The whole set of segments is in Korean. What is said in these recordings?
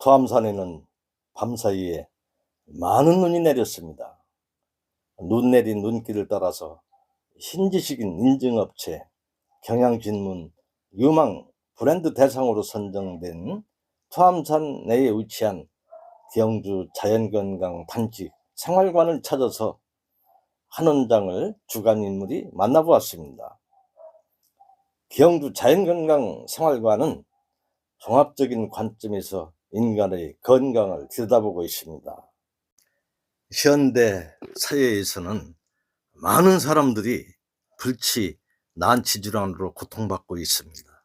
토암산에는 밤사이에 많은 눈이 내렸습니다. 눈 내린 눈길을 따라서 신지식인 인증업체 경향신문 유망 브랜드 대상으로 선정된 토암산 내에 위치한 경주 자연건강 단지 생활관을 찾아서 한 원장을 주간 인물이 만나보았습니다. 경주 자연건강 생활관은 종합적인 관점에서 인간의 건강을 들여다보고 있습니다. 현대 사회에서는 많은 사람들이 불치, 난치질환으로 고통받고 있습니다.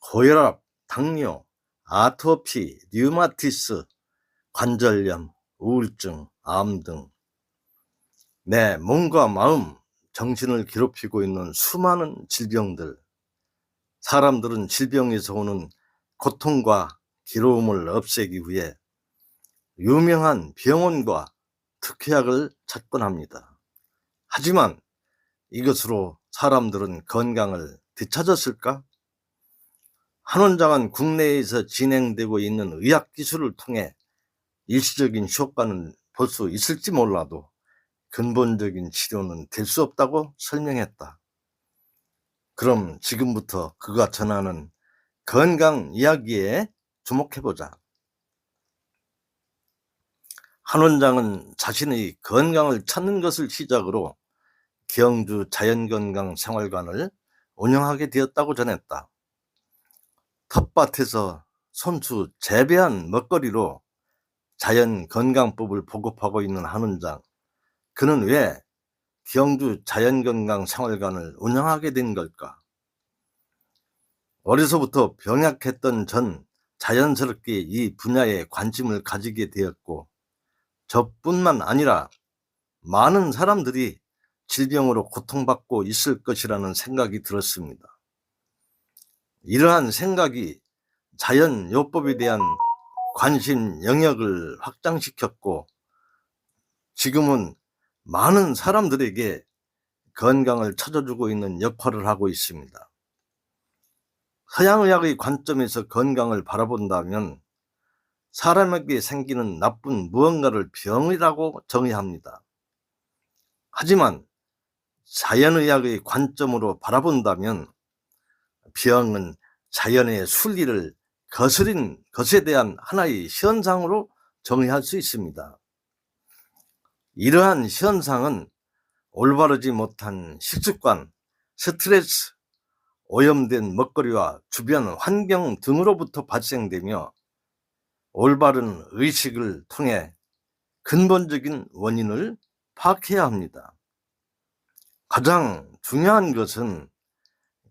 고혈압, 당뇨, 아토피, 류마티스, 관절염, 우울증, 암 등 내 몸과 마음, 정신을 괴롭히고 있는 수많은 질병들. 사람들은 질병에서 오는 고통과 괴로움을 없애기 위해 유명한 병원과 특효약을 찾곤 합니다. 하지만 이것으로 사람들은 건강을 되찾았을까? 한 원장은 국내에서 진행되고 있는 의학 기술을 통해 일시적인 효과는 볼 수 있을지 몰라도 근본적인 치료는 될 수 없다고 설명했다. 그럼 지금부터 그가 전하는 건강 이야기에 주목해보자. 한 원장은 자신의 건강을 찾는 것을 시작으로 경주 자연건강 생활관을 운영하게 되었다고 전했다. 텃밭에서 손수 재배한 먹거리로 자연건강법을 보급하고 있는 한 원장. 그는 왜 경주 자연건강 생활관을 운영하게 된 걸까? 어려서부터 병약했던 전 자연스럽게 이 분야에 관심을 가지게 되었고, 저뿐만 아니라 많은 사람들이 질병으로 고통받고 있을 것이라는 생각이 들었습니다. 이러한 생각이 자연요법에 대한 관심 영역을 확장시켰고, 지금은 많은 사람들에게 건강을 찾아주고 있는 역할을 하고 있습니다. 서양의학의 관점에서 건강을 바라본다면 사람에게 생기는 나쁜 무언가를 병이라고 정의합니다. 하지만 자연의학의 관점으로 바라본다면 병은 자연의 순리를 거스린 것에 대한 하나의 현상으로 정의할 수 있습니다. 이러한 현상은 올바르지 못한 식습관, 스트레스, 오염된 먹거리와 주변 환경 등으로부터 발생되며 올바른 의식을 통해 근본적인 원인을 파악해야 합니다. 가장 중요한 것은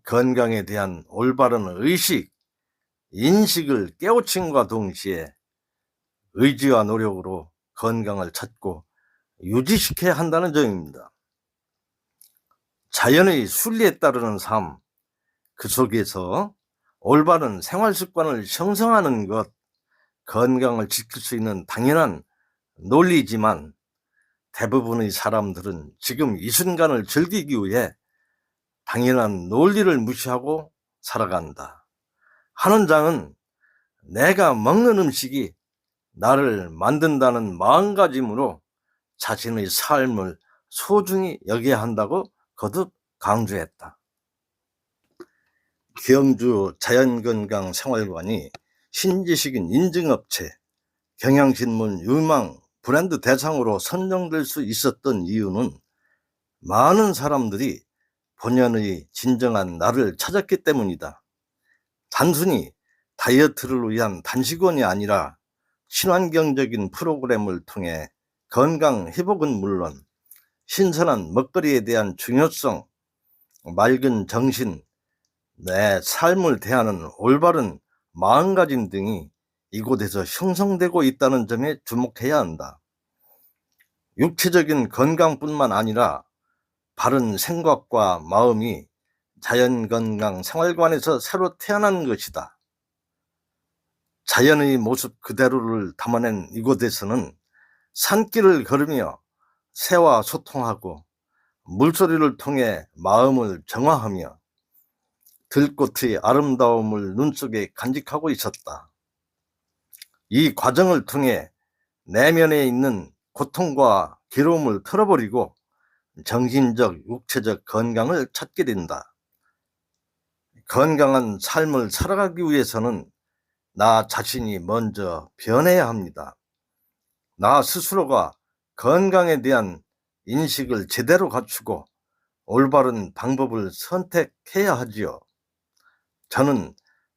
건강에 대한 올바른 의식, 인식을 깨우침과 동시에 의지와 노력으로 건강을 찾고 유지시켜야 한다는 점입니다. 자연의 순리에 따르는 삶, 그 속에서 올바른 생활 습관을 형성하는 것, 건강을 지킬 수 있는 당연한 논리지만 대부분의 사람들은 지금 이 순간을 즐기기 위해 당연한 논리를 무시하고 살아간다. 한 원장은 내가 먹는 음식이 나를 만든다는 마음가짐으로 자신의 삶을 소중히 여겨야 한다고 거듭 강조했다. 경주 자연건강 생활관이 신지식인 인증업체 경향신문 유망 브랜드 대상으로 선정될 수 있었던 이유는 많은 사람들이 본연의 진정한 나를 찾았기 때문이다. 단순히 다이어트를 위한 단식원이 아니라 친환경적인 프로그램을 통해 건강 회복은 물론 신선한 먹거리에 대한 중요성, 맑은 정신, 내 삶을 대하는 올바른 마음가짐 등이 이곳에서 형성되고 있다는 점에 주목해야 한다. 육체적인 건강뿐만 아니라 바른 생각과 마음이 자연건강 생활관에서 새로 태어난 것이다. 자연의 모습 그대로를 담아낸 이곳에서는 산길을 걸으며 새와 소통하고 물소리를 통해 마음을 정화하며 들꽃의 아름다움을 눈속에 간직하고 있었다. 이 과정을 통해 내면에 있는 고통과 괴로움을 털어버리고 정신적, 육체적 건강을 찾게 된다. 건강한 삶을 살아가기 위해서는 나 자신이 먼저 변해야 합니다. 나 스스로가 건강에 대한 인식을 제대로 갖추고 올바른 방법을 선택해야 하지요. 저는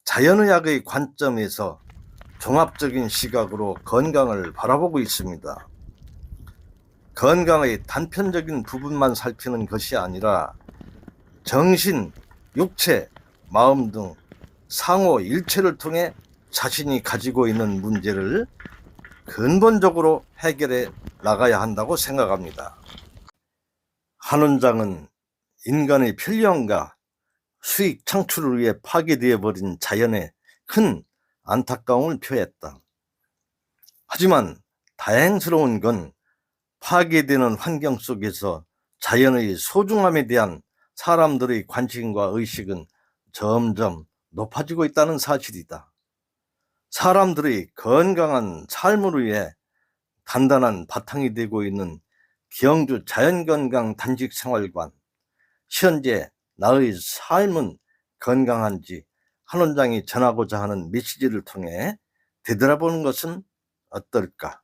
자연의학의 관점에서 종합적인 시각으로 건강을 바라보고 있습니다. 건강의 단편적인 부분만 살피는 것이 아니라 정신, 육체, 마음 등 상호 일체를 통해 자신이 가지고 있는 문제를 근본적으로 해결해 나가야 한다고 생각합니다. 한 원장은 인간의 편리함과 수익 창출을 위해 파괴되어 버린 자연에 큰 안타까움을 표했다. 하지만 다행스러운 건 파괴되는 환경 속에서 자연의 소중함에 대한 사람들의 관심과 의식은 점점 높아지고 있다는 사실이다. 사람들의 건강한 삶을 위해 단단한 바탕이 되고 있는 경주 자연건강 단식생활관, 현재 나의 삶은 건강한지 한 원장이 전하고자 하는 메시지를 통해 되돌아보는 것은 어떨까?